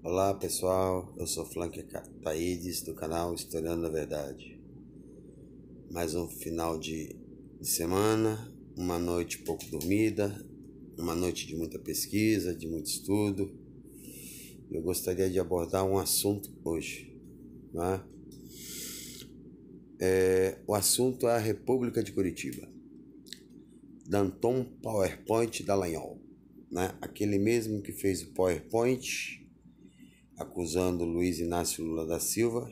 Olá pessoal, eu sou Flanker Taides do canal Historiando a Verdade. Mais um final de semana, uma noite pouco dormida, uma noite de muita pesquisa, de muito estudo. Eu gostaria de abordar um assunto hoje, né? O assunto é a República de Curitiba. Danton PowerPoint Dallagnol, né? Aquele mesmo que fez o PowerPoint acusando Luiz Inácio Lula da Silva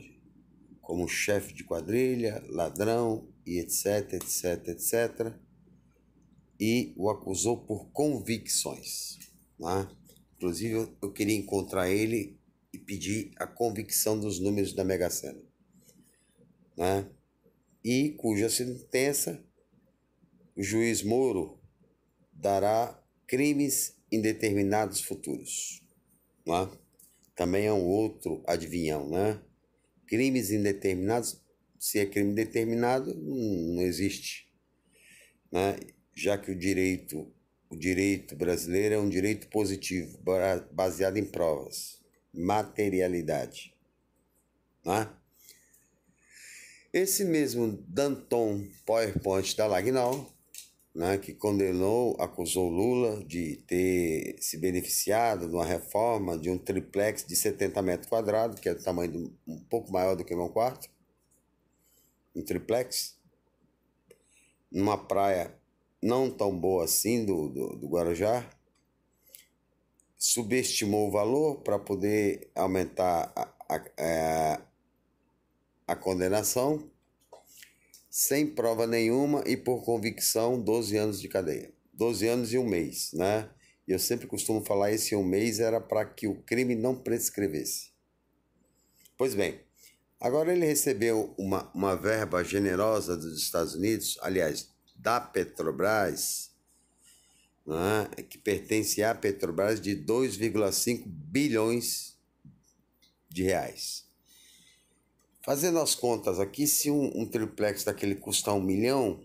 como chefe de quadrilha, ladrão e etc, etc, etc. E o acusou por convicções, né? Inclusive eu queria encontrar ele e pedir a convicção dos números da Mega Sena, né? E cuja sentença o juiz Moro dará crimes indeterminados futuros, né? Também é um outro adivinhão, né? Crimes indeterminados, se é crime determinado, não existe, né? Já que o direito brasileiro é um direito positivo, baseado em provas, materialidade, né? Esse mesmo Danton PowerPoint Dallagnol, né, que acusou Lula de ter se beneficiado de uma reforma de um triplex de 70 metros quadrados, que é do tamanho um pouco maior do que meu quarto, um triplex, numa praia não tão boa assim do Guarujá, subestimou o valor para poder aumentar a condenação, sem prova nenhuma e por convicção, 12 anos de cadeia. 12 anos e um mês, né? E eu sempre costumo falar esse um mês era para que o crime não prescrevesse. Pois bem, agora ele recebeu uma verba generosa dos Estados Unidos, aliás, da Petrobras, né, que pertence à Petrobras, de 2,5 bilhões de reais. Fazendo as contas aqui, se um triplex daquele custar 1 milhão,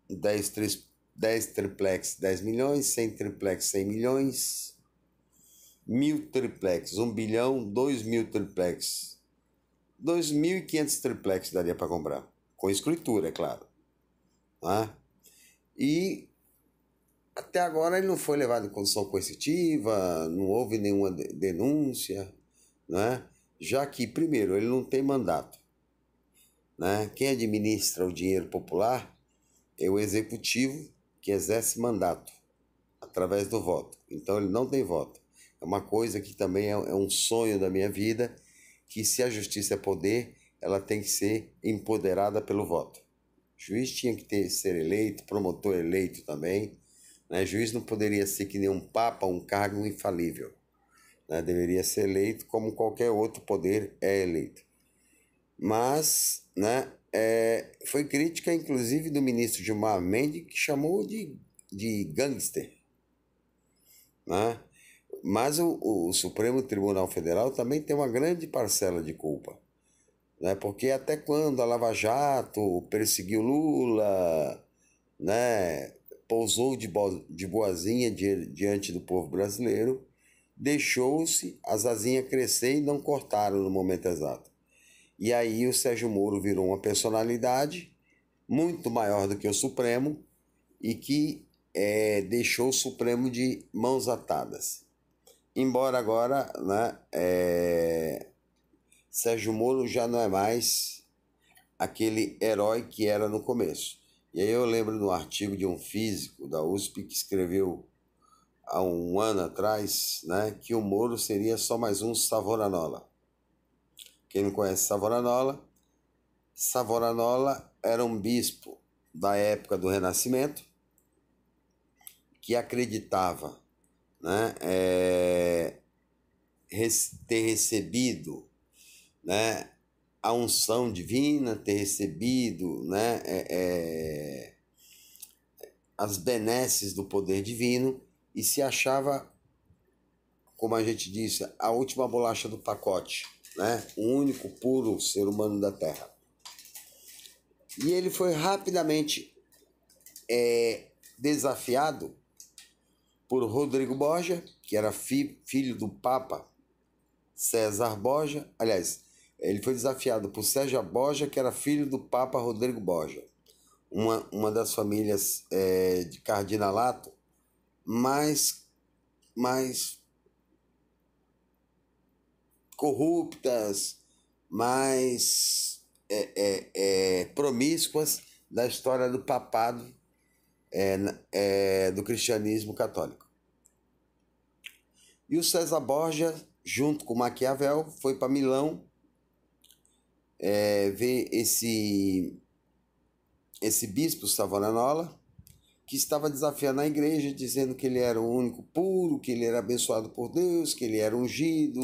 10 triplex, 10 milhões, 100 triplex, 100 milhões, 1.000 triplex, 1 bilhão, 2.000 triplex, 2.500 triplex daria para comprar, com escritura, é claro. Tá? E até agora ele não foi levado em condição coercitiva, não houve nenhuma denúncia, né? Já que, primeiro, ele não tem mandato, né? Quem administra o dinheiro popular é o executivo, que exerce mandato através do voto. Então ele não tem voto. É uma coisa que também é um sonho da minha vida, que se a justiça é poder, ela tem que ser empoderada pelo voto. O juiz tinha que ser eleito, promotor eleito também, né? Juiz não poderia ser que nem um papa, um cargo infalível, né? Deveria ser eleito como qualquer outro poder é eleito. Mas, né, foi crítica, inclusive, do ministro Gilmar Mendes, que chamou de gangster, né? Mas o Supremo Tribunal Federal também tem uma grande parcela de culpa, né? Porque até quando a Lava Jato perseguiu Lula, né, pousou de boazinha diante do povo brasileiro, deixou-se as asinhas crescer e não cortaram no momento exato. E aí o Sérgio Moro virou uma personalidade muito maior do que o Supremo e que deixou o Supremo de mãos atadas. Embora agora, né, Sérgio Moro já não é mais aquele herói que era no começo. E aí eu lembro de um artigo de um físico da USP que escreveu há um ano atrás, né, que o Moro seria só mais um Savonarola. Quem não conhece Savonarola? Savonarola era um bispo da época do Renascimento que acreditava, né, ter recebido, né, a unção divina, ter recebido, né, as benesses do poder divino e se achava, como a gente disse, a última bolacha do pacote, né, o único puro ser humano da Terra. E ele foi rapidamente desafiado por Rodrigo Borgia, que era filho do Papa César Borgia, aliás, ele foi desafiado por César Borgia, que era filho do Papa Rodrigo Borgia, uma das famílias de cardinalato mais corruptas, mais promíscuas da história do papado do cristianismo católico. E o César Borgia, junto com Maquiavel, foi para Milão ver esse bispo Savonarola, que estava desafiando a igreja, dizendo que ele era o único puro, que ele era abençoado por Deus, que ele era ungido,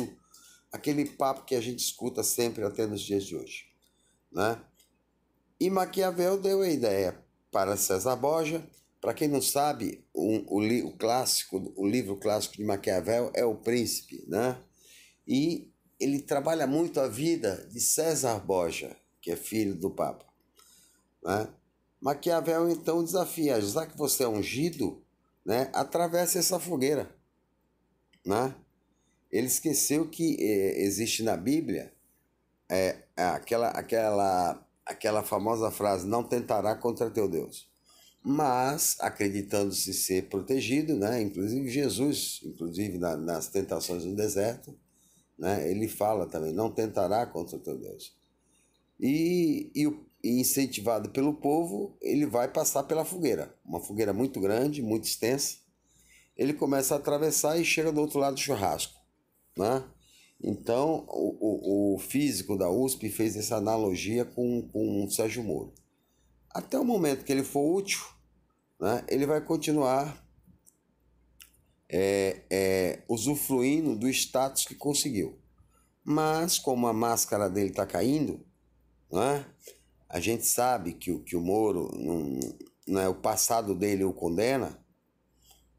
aquele papo que a gente escuta sempre até nos dias de hoje, né? E Maquiavel deu a ideia para César Borgia. Para quem não sabe, o livro clássico de Maquiavel é O Príncipe, né? E ele trabalha muito a vida de César Borgia, que é filho do Papa, né? Maquiavel então desafia, já que você é ungido, né, atravesse essa fogueira, né? Ele esqueceu que existe na Bíblia aquela famosa frase: não tentará contra teu Deus. Mas, acreditando-se ser protegido, né? Inclusive Jesus, nas tentações no deserto, né? Ele fala também: não tentará contra teu Deus. E incentivado pelo povo, ele vai passar pela fogueira, uma fogueira muito grande, muito extensa. Ele começa a atravessar e chega do outro lado do churrasco, né? Então, o físico da USP fez essa analogia com o Sérgio Moro. Até o momento que ele for útil, né, ele vai continuar usufruindo do status que conseguiu. Mas, como a máscara dele está caindo, né, a gente sabe que o Moro, o passado dele o condena,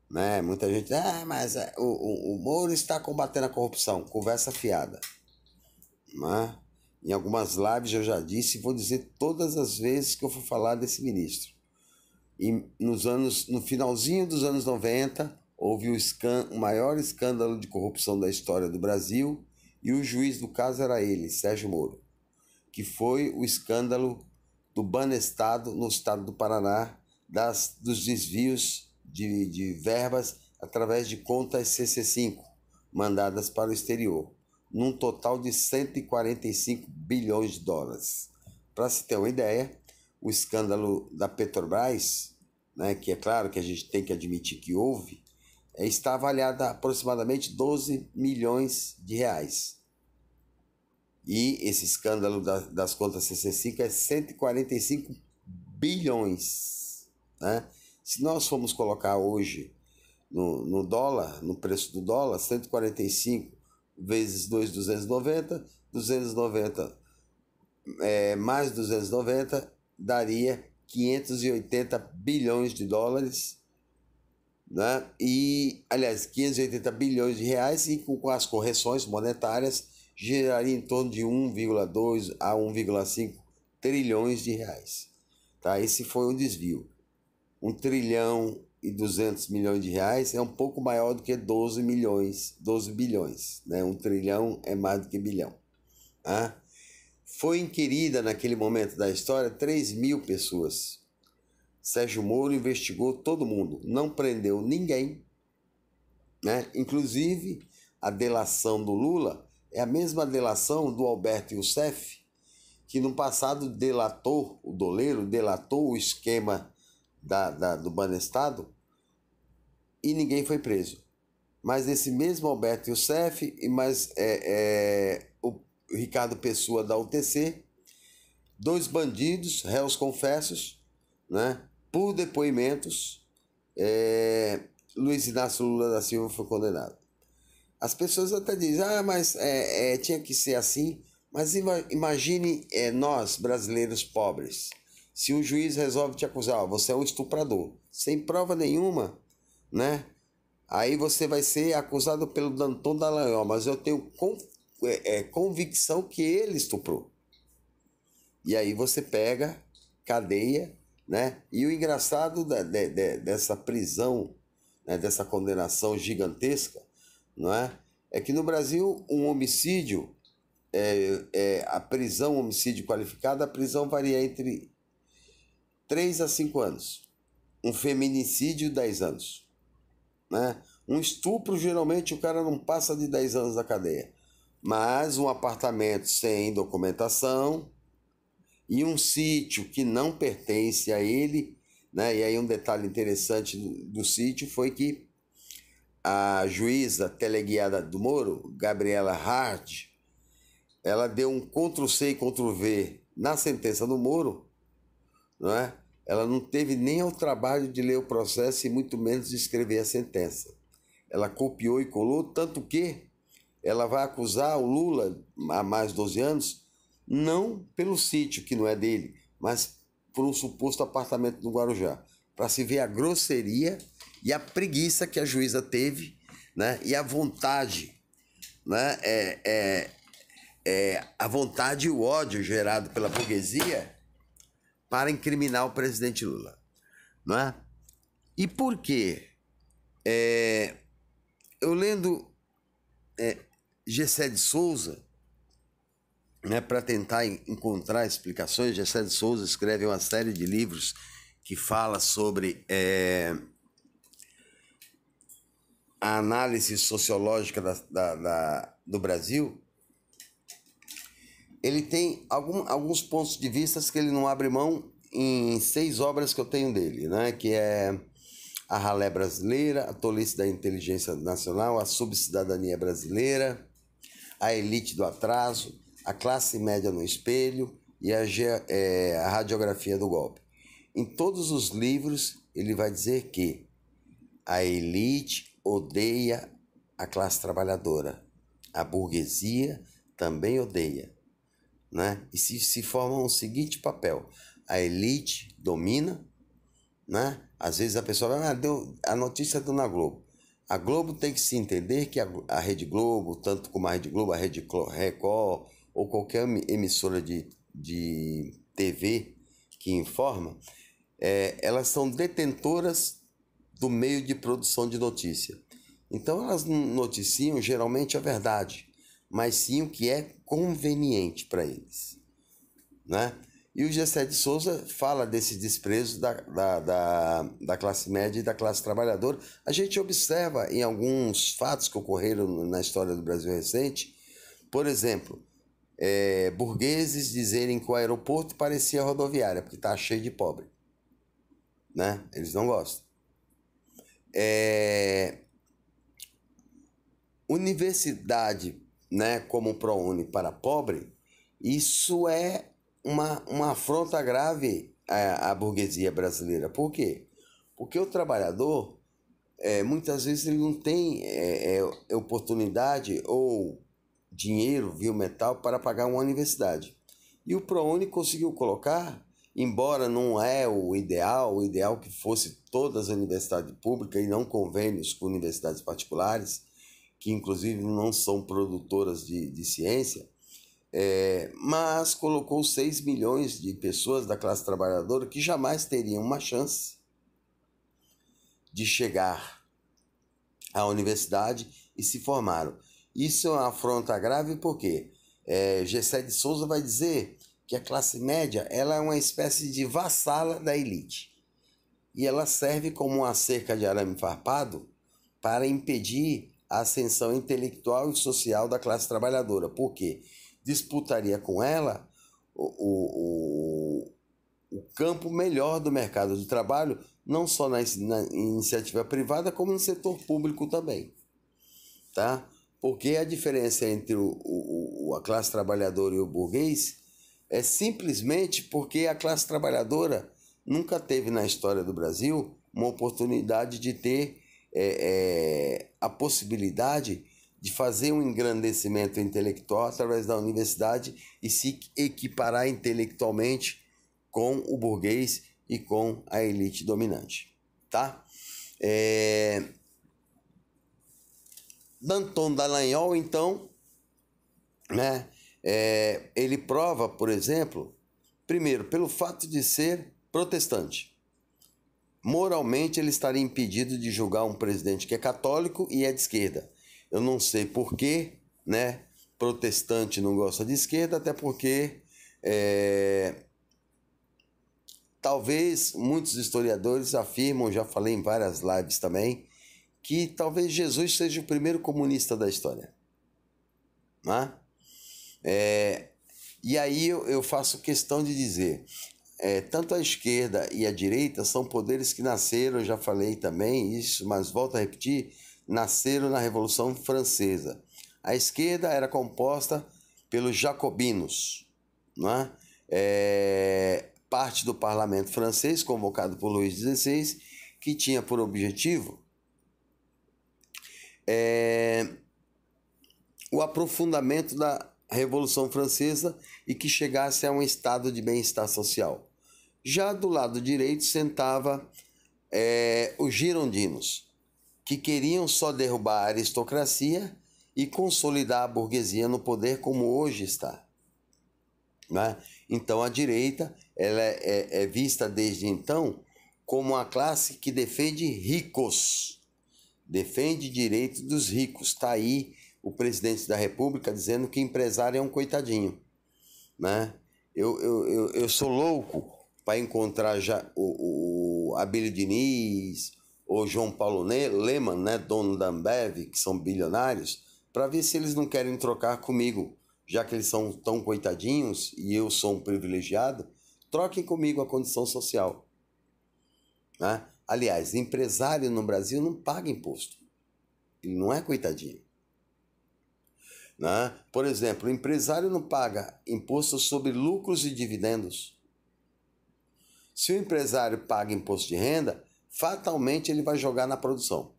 né? Muita gente diz: mas o Moro está combatendo a corrupção. Conversa fiada, né? Em algumas lives eu já disse e vou dizer todas as vezes que eu for falar desse ministro. E no finalzinho dos anos 90, houve o maior escândalo de corrupção da história do Brasil, e o juiz do caso era ele, Sérgio Moro, que foi o escândalo do Banestado, no estado do Paraná, dos desvios de verbas através de contas CC5, mandadas para o exterior, num total de 145 bilhões de dólares. Para se ter uma ideia, o escândalo da Petrobras, né, que é claro que a gente tem que admitir que houve, está avaliado a aproximadamente 12 milhões de reais. E esse escândalo das contas CC5 é 145 bilhões. Né? Se nós formos colocar hoje no dólar, no preço do dólar, 145 vezes 2,290, 290 mais 290 daria 580 bilhões de dólares, né? E, aliás, 580 bilhões de reais, e com as correções monetárias geraria em torno de 1,2 a 1,5 trilhões de reais. Tá? Esse foi um desvio. 1 trilhão e 200 milhões de reais é um pouco maior do que 12 bilhões. Né? 1 trilhão é mais do que bilhão. Tá? Foi inquirida naquele momento da história 3.000 pessoas. Sérgio Moro investigou todo mundo, não prendeu ninguém, né? Inclusive a delação do Lula é a mesma delação do Alberto Youssef, que no passado delatou, o doleiro delatou o esquema do Banestado, e ninguém foi preso. Mas esse mesmo Alberto Youssef e mais o Ricardo Pessoa da UTC, 2 bandidos, réus confessos, né? Por depoimentos, Luiz Inácio Lula da Silva foi condenado. As pessoas até dizem: mas tinha que ser assim. Mas imagine nós, brasileiros pobres, se um juiz resolve te acusar: você é um estuprador, sem prova nenhuma, né? Aí você vai ser acusado pelo Danton Dallagnol, mas eu tenho convicção que ele estuprou. E aí você pega cadeia, né? E o engraçado dessa prisão, né, dessa condenação gigantesca, não é? é que no Brasil um homicídio, a prisão, homicídio qualificado, a prisão varia entre 3 a 5 anos. Um feminicídio, 10 anos. Né? Um estupro, geralmente o cara não passa de 10 anos da cadeia. Mas um apartamento sem documentação e um sítio que não pertence a ele, né? E aí um detalhe interessante do sítio foi que a juíza teleguiada do Moro, Gabriela Hart, ela deu um Ctrl+C e Ctrl+V na sentença do Moro, não é? Ela não teve nem o trabalho de ler o processo e muito menos de escrever a sentença. Ela copiou e colou, tanto que ela vai acusar o Lula, há mais de 12 anos, não pelo sítio, que não é dele, mas por um suposto apartamento no Guarujá. Para se ver a grosseria e a preguiça que a juíza teve, né? E a vontade, né? A vontade e o ódio gerado pela burguesia para incriminar o presidente Lula. Não é? E por quê? Eu lendo Gessé de Souza, né, para tentar encontrar explicações, Gessé de Souza escreve uma série de livros que fala sobre a análise sociológica do Brasil. Ele tem alguns pontos de vista que ele não abre mão em 6 obras que eu tenho dele, né? Que é A Ralé Brasileira, A Tolice da Inteligência Nacional, A Subcidadania Brasileira, A Elite do Atraso, A Classe Média no Espelho e a Radiografia do Golpe. Em todos os livros ele vai dizer que a elite odeia a classe trabalhadora, a burguesia também odeia, né? E se forma o seguinte papel: a elite domina, né? Às vezes a pessoa vai, a notícia deu na Globo. A Globo tem que se entender que a Rede Globo, tanto como a Rede Globo, a Rede Record ou qualquer emissora de TV que informa, elas são detentoras do meio de produção de notícia. Então elas não noticiam geralmente a verdade, mas sim o que é conveniente para eles, né? E o Gessé de Souza fala desse desprezo da classe média e da classe trabalhadora. A gente observa em alguns fatos que ocorreram na história do Brasil recente, por exemplo, burgueses dizerem que o aeroporto parecia rodoviária, porque está cheio de pobre, né? Eles não gostam. Universidade, né, como ProUni para pobre, isso é uma afronta grave à burguesia brasileira. Por quê? Porque o trabalhador, muitas vezes, ele não tem oportunidade ou dinheiro, viu, metal, para pagar uma universidade. E o ProUni conseguiu colocar, embora não é o ideal que fosse todas as universidades públicas e não convênios com universidades particulares, que inclusive não são produtoras de ciência, mas colocou 6 milhões de pessoas da classe trabalhadora que jamais teriam uma chance de chegar à universidade e se formaram. Isso é uma afronta grave porque Gessé de Souza vai dizer que a classe média ela é uma espécie de vassala da elite. E ela serve como uma cerca de arame farpado para impedir a ascensão intelectual e social da classe trabalhadora. Por quê? Disputaria com ela o campo melhor do mercado de trabalho, não só na iniciativa privada, como no setor público também. Tá? Porque a diferença entre a classe trabalhadora e o burguês é simplesmente porque a classe trabalhadora nunca teve na história do Brasil uma oportunidade de ter a possibilidade de fazer um engrandecimento intelectual através da universidade e se equiparar intelectualmente com o burguês e com a elite dominante, tá? Danton Dallagnol, então, né, ele prova, por exemplo, primeiro, pelo fato de ser protestante. Moralmente, ele estaria impedido de julgar um presidente que é católico e é de esquerda. Eu não sei por quê, né? Protestante não gosta de esquerda, até porque talvez muitos historiadores afirmam, já falei em várias lives também, que talvez Jesus seja o primeiro comunista da história. Né? E aí eu faço questão de dizer, tanto a esquerda e a direita são poderes que nasceram, já falei também isso, mas volto a repetir, nasceram na Revolução Francesa. A esquerda era composta pelos jacobinos, né? Parte do parlamento francês, convocado por Luís XVI, que tinha por objetivo o aprofundamento da Revolução Francesa e que chegasse a um estado de bem-estar social. Já do lado direito sentava os girondinos, que queriam só derrubar a aristocracia e consolidar a burguesia no poder como hoje está. Né? Então a direita ela é vista desde então como uma classe que defende ricos, defende direito dos ricos. Está aí o presidente da República dizendo que empresário é um coitadinho. Né? Eu sou louco para encontrar já o Abílio Diniz ou João Paulo Lemann, né, dono da Ambev, que são bilionários, para ver se eles não querem trocar comigo, já que eles são tão coitadinhos e eu sou um privilegiado, troquem comigo a condição social. Né? Aliás, empresário no Brasil não paga imposto. Ele não é coitadinho. Né? Por exemplo, o empresário não paga imposto sobre lucros e dividendos. Se o empresário paga imposto de renda, fatalmente ele vai jogar na produção.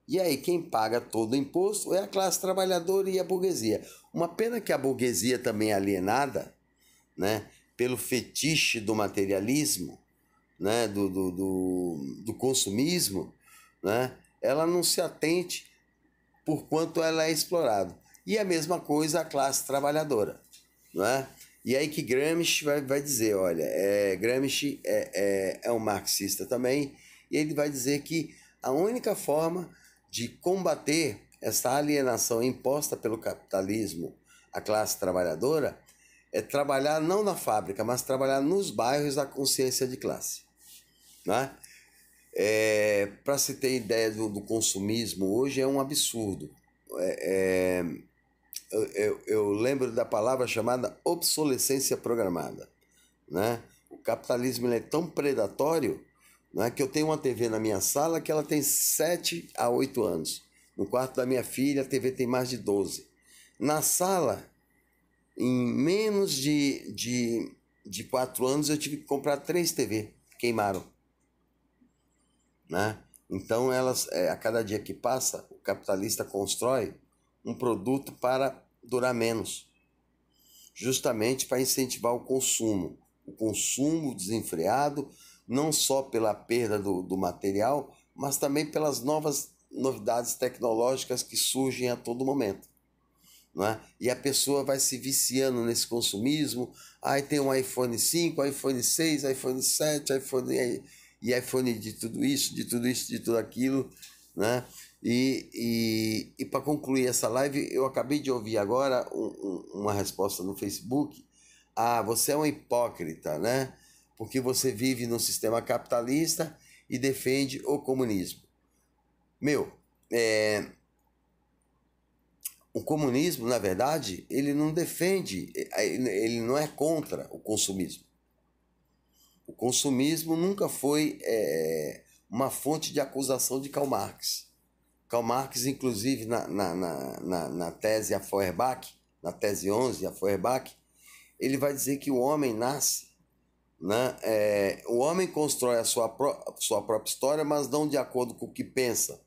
E aí quem paga todo o imposto é a classe trabalhadora e a burguesia. Uma pena que a burguesia também é alienada, né, pelo fetiche do materialismo, né, do consumismo, né, ela não se atente por quanto ela é explorada. E a mesma coisa a classe trabalhadora. Não é? E aí que Gramsci vai dizer, olha, Gramsci é um marxista também, e ele vai dizer que a única forma de combater essa alienação imposta pelo capitalismo à classe trabalhadora é trabalhar não na fábrica, mas trabalhar nos bairros da consciência de classe. Né? Para se ter ideia do consumismo hoje é um absurdo. Eu lembro da palavra chamada obsolescência programada. Né? O capitalismo ele é tão predatório, né, que eu tenho uma TV na minha sala que ela tem 7 a 8 anos. No quarto da minha filha a TV tem mais de 12. Na sala, em menos de 4 anos eu tive que comprar 3 TV, queimaram. Né? Então elas, a cada dia que passa, o capitalista constrói um produto para durar menos, justamente para incentivar o consumo desenfreado, não só pela perda do material, mas também pelas novidades tecnológicas que surgem a todo momento. Não é? E a pessoa vai se viciando nesse consumismo. Aí tem um iPhone 5, iPhone 6, iPhone 7, iPhone de tudo isso, de tudo aquilo, né? E para concluir essa live, eu acabei de ouvir agora uma resposta no Facebook. Ah, você é um hipócrita, né? Porque você vive num sistema capitalista e defende o comunismo. Meu, o comunismo, na verdade, ele não defende, ele não é contra o consumismo. O consumismo nunca foi uma fonte de acusação de Karl Marx. Karl Marx, inclusive, na tese a Feuerbach, na tese 11, a Feuerbach, ele vai dizer que o homem nasce, né? O homem constrói a sua própria história, mas não de acordo com o que pensa.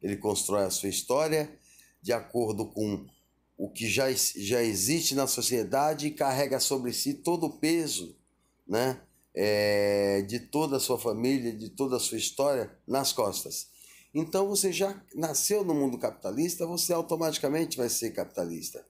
Ele constrói a sua história de acordo com o que já existe na sociedade e carrega sobre si todo o peso, né? De toda a sua família, de toda a sua história nas costas. Então você já nasceu no mundo capitalista, você automaticamente vai ser capitalista.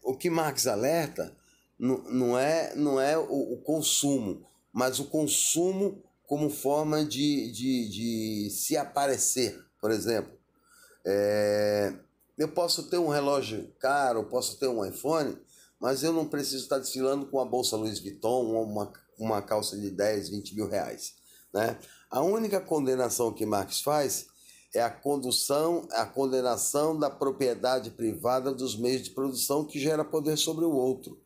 O que Marx alerta não é o consumo, mas o consumo como forma de se aparecer, por exemplo. Eu posso ter um relógio caro, eu posso ter um iPhone, mas eu não preciso estar desfilando com uma bolsa Louis Vuitton ou uma calça de 10, 20 mil reais, né? A única condenação que Marx faz é a condenação da propriedade privada dos meios de produção que gera poder sobre o outro.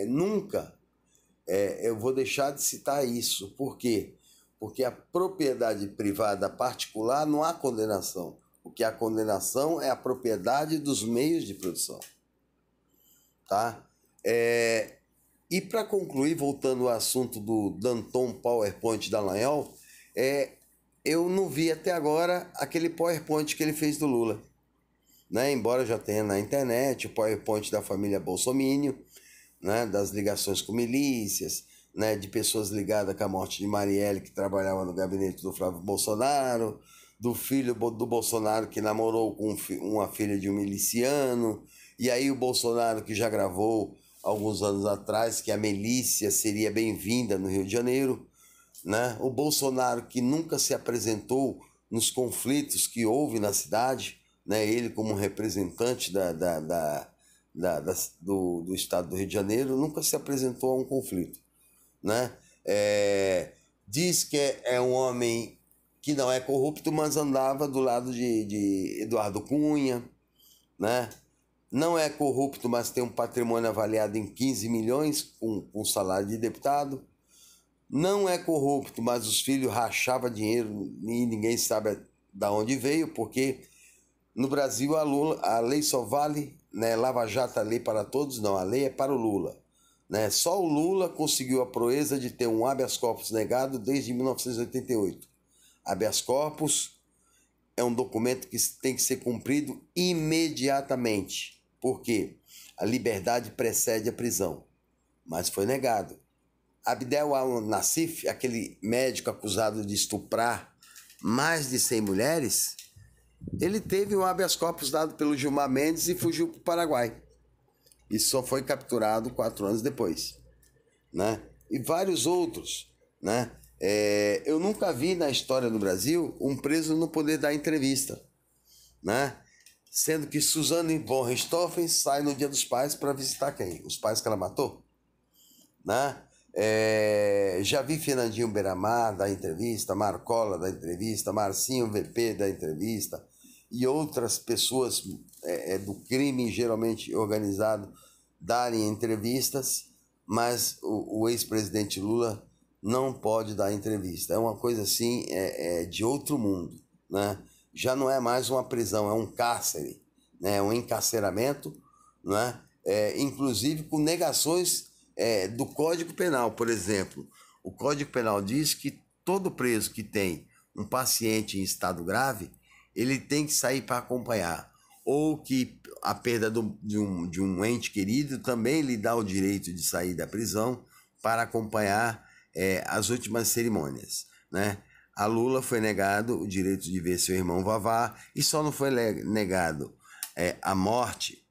Nunca eu vou deixar de citar isso. Por quê? Porque a propriedade privada particular não há condenação. O que há condenação é a propriedade dos meios de produção. Tá? E para concluir, voltando ao assunto do Danton PowerPoint Dallagnol, eu não vi até agora aquele PowerPoint que ele fez do Lula, né? Embora já tenha na internet o PowerPoint da família Bolsonaro, né? Das ligações com milícias, né? De pessoas ligadas com a morte de Marielle, que trabalhava no gabinete do Flávio Bolsonaro, do filho do Bolsonaro que namorou com uma filha de um miliciano, e aí o Bolsonaro que já gravou alguns anos atrás que a milícia seria bem-vinda no Rio de Janeiro, né? O Bolsonaro que nunca se apresentou nos conflitos que houve na cidade, né? Ele como representante do estado do Rio de Janeiro nunca se apresentou a um conflito, né? Diz que é um homem que não é corrupto, mas andava do lado de Eduardo Cunha, né? Não é corrupto, mas tem um patrimônio avaliado em 15 milhões com salário de deputado. Não é corrupto, mas os filhos rachavam dinheiro e ninguém sabe de onde veio, porque no Brasil a lei só vale, né? Lava Jato é lei para todos, não, a lei é para o Lula. Né? Só o Lula conseguiu a proeza de ter um habeas corpus negado desde 1988. Habeas corpus é um documento que tem que ser cumprido imediatamente. Por quê? A liberdade precede a prisão, mas foi negado. Abdel Al-Nassif, aquele médico acusado de estuprar mais de 100 mulheres, ele teve um habeas corpus dado pelo Gilmar Mendes e fugiu para o Paraguai. E só foi capturado 4 anos depois, né? E vários outros, né? Eu nunca vi na história do Brasil um preso não poder dar entrevista, né? Sendo que Suzane von Richthofen sai no Dia dos Pais para visitar quem? Os pais que ela matou, né? Já vi Fernandinho Beiramar dar entrevista, Marcola dar entrevista, Marcinho VP dar entrevista e outras pessoas do crime geralmente organizado darem entrevistas, mas o ex-presidente Lula não pode dar entrevista. É uma coisa assim de outro mundo, né? Já não é mais uma prisão, é um cárcere, né? É um encarceramento, né? Inclusive com negações do Código Penal. Por exemplo, o Código Penal diz que todo preso que tem um paciente em estado grave, ele tem que sair para acompanhar, ou que a perda de um ente querido também lhe dá o direito de sair da prisão para acompanhar as últimas cerimônias, né? A Lula foi negado o direito de ver seu irmão Vavá, e só não foi negado a morte,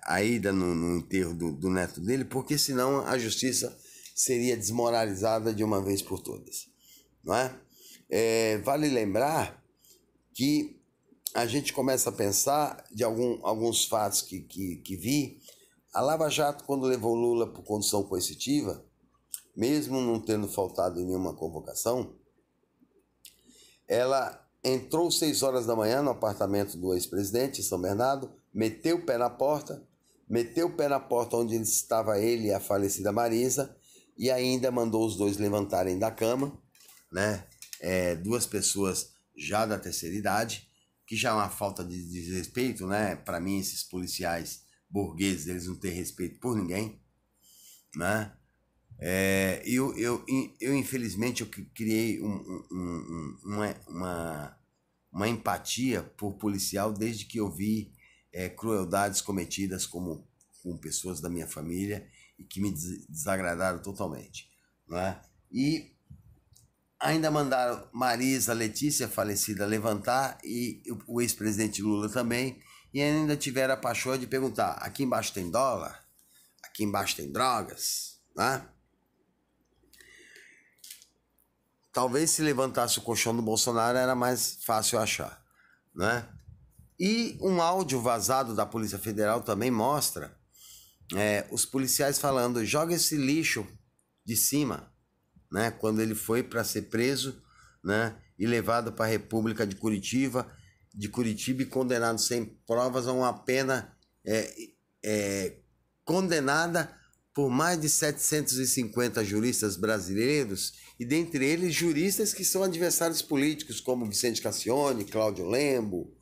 a ida no enterro do neto dele, porque senão a justiça seria desmoralizada de uma vez por todas, não é? Vale lembrar que a gente começa a pensar de alguns fatos que vi. A Lava Jato, quando levou Lula por condução coercitiva, mesmo não tendo faltado em nenhuma convocação, ela entrou 6 horas da manhã no apartamento do ex-presidente, em São Bernardo, meteu o pé na porta onde estava ele e a falecida Marisa, e ainda mandou os dois levantarem da cama, né? 2 pessoas já da terceira idade, que já é uma falta de desrespeito, né? Para mim, esses policiais burgueses, eles não têm respeito por ninguém, né? Eu infelizmente, eu criei uma empatia por policial desde que eu vi crueldades cometidas com pessoas da minha família e que me desagradaram totalmente, né? E ainda mandaram Marisa Letícia, falecida, levantar, e o ex-presidente Lula também, e ainda tiveram a paixão de perguntar: aqui embaixo tem dólar? Aqui embaixo tem drogas? Né? talvez se levantasse o colchão do Bolsonaro era mais fácil achar, né? E um áudio vazado da Polícia Federal também mostra os policiais falando: joga esse lixo de cima, né? Quando ele foi para ser preso, né? E levado para a República de Curitiba e condenado sem provas a uma pena condenada por mais de 750 juristas brasileiros, e dentre eles juristas que são adversários políticos, como Vicente Cassione, Cláudio Lembo,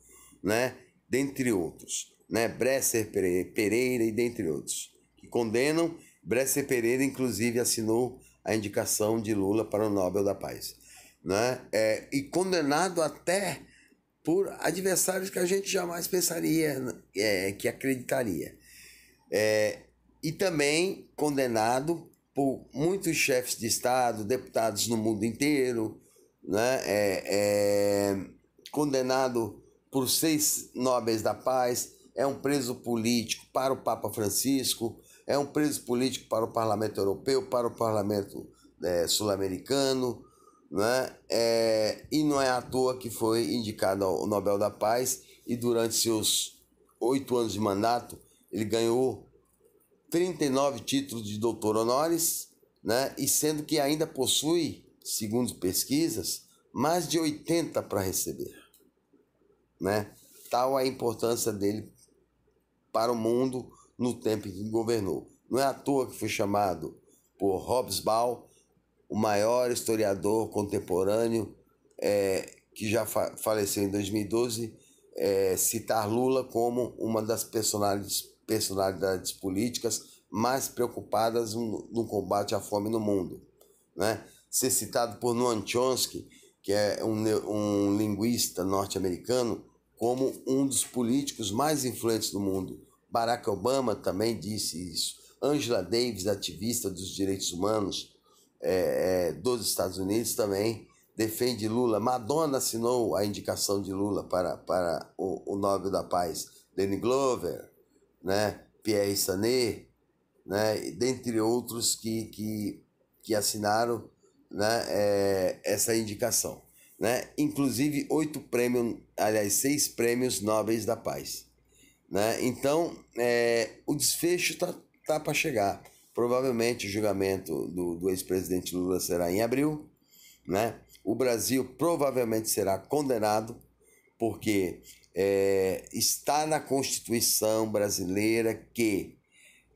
né? Dentre outros, né? Bresser Pereira e dentre outros, que condenam. Bresser Pereira, inclusive, assinou a indicação de Lula para o Nobel da Paz, né? E condenado até por adversários que a gente jamais pensaria que acreditaria. E também condenado por muitos chefes de Estado, deputados no mundo inteiro, né? Condenado por 6 Nobéis da Paz, é um preso político para o Papa Francisco, é um preso político para o Parlamento Europeu, para o Parlamento Sul-Americano, né? E não é à toa que foi indicado ao Nobel da Paz, e durante seus 8 anos de mandato ele ganhou 39 títulos de doutor honoris, né? E sendo que ainda possui, segundo pesquisas, mais de 80 para receber, né? Tal a importância dele para o mundo no tempo em que governou. Não é à toa que foi chamado por Hobsbawm, o maior historiador contemporâneo, que já faleceu em 2012, citar Lula como uma das personalidades políticas mais preocupadas no combate à fome no mundo, né? Ser citado por Noam Chomsky, que é um linguista norte-americano, como um dos políticos mais influentes do mundo. Barack Obama também disse isso. Angela Davis, ativista dos direitos humanos dos Estados Unidos, também defende Lula. Madonna assinou a indicação de Lula para o Nobel da Paz. Danny Glover, né? Pierre Sanet, né? Dentre outros que assinaram, né? Essa indicação, né? Inclusive 6 prêmios Nobéis da Paz, né? Então, o desfecho tá para chegar. Provavelmente o julgamento do ex-presidente Lula será em abril, né? O Brasil provavelmente será condenado, porque está na Constituição brasileira que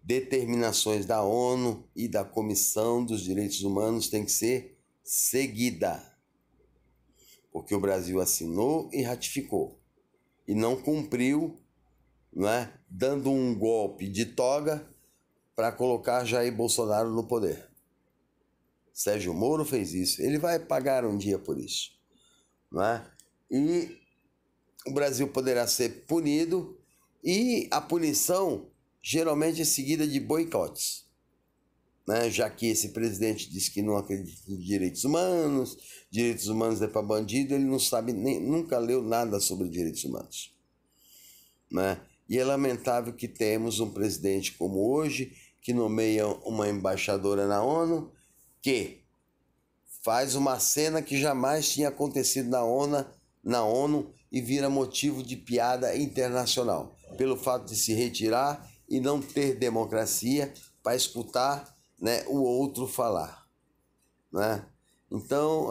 determinações da ONU e da Comissão dos Direitos Humanos têm que ser seguida, porque o Brasil assinou e ratificou e não cumpriu, né, dando um golpe de toga para colocar Jair Bolsonaro no poder. Sérgio Moro fez isso, ele vai pagar um dia por isso, né? E o Brasil poderá ser punido, e a punição geralmente é seguida de boicotes, né? Já que esse presidente disse que não acredita em direitos humanos é para bandido, ele não sabe, nunca leu nada sobre direitos humanos, né? E é lamentável que temos um presidente como hoje, que nomeia uma embaixadora na ONU, que faz uma cena que jamais tinha acontecido na ONU e vira motivo de piada internacional, pelo fato de se retirar e não ter democracia para escutar, né, o outro falar, né? Então,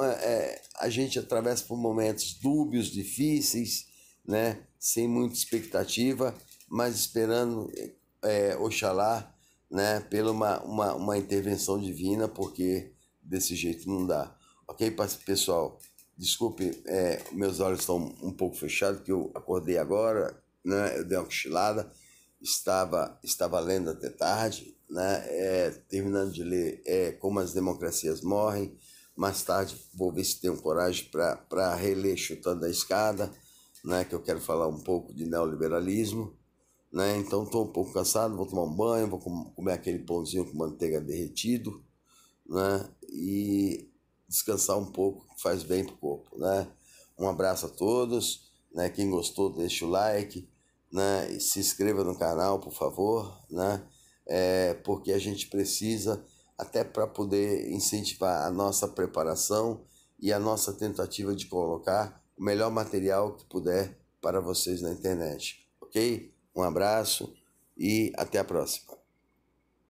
a gente atravessa por momentos dúbios, difíceis, né, sem muita expectativa, mas esperando, Oxalá, né, pela uma intervenção divina, porque desse jeito não dá. Ok, pessoal? Desculpe, meus olhos estão um pouco fechados, porque eu acordei agora, né? Eu dei uma cochilada, estava lendo até tarde, né? Terminando de ler Como as Democracias Morrem. Mais tarde vou ver se tenho coragem para reler Chutando a Escada, né? Que eu quero falar um pouco de neoliberalismo, né? Então estou um pouco cansado, vou tomar um banho, vou comer aquele pãozinho com manteiga derretido, né? E descansar um pouco, que faz bem pro corpo, né? Um abraço a todos, né? Quem gostou, deixa o like, né? E se inscreva no canal, por favor, né? Porque a gente precisa, até para poder incentivar a nossa preparação e a nossa tentativa de colocar o melhor material que puder para vocês na internet, ok? Um abraço e até a próxima.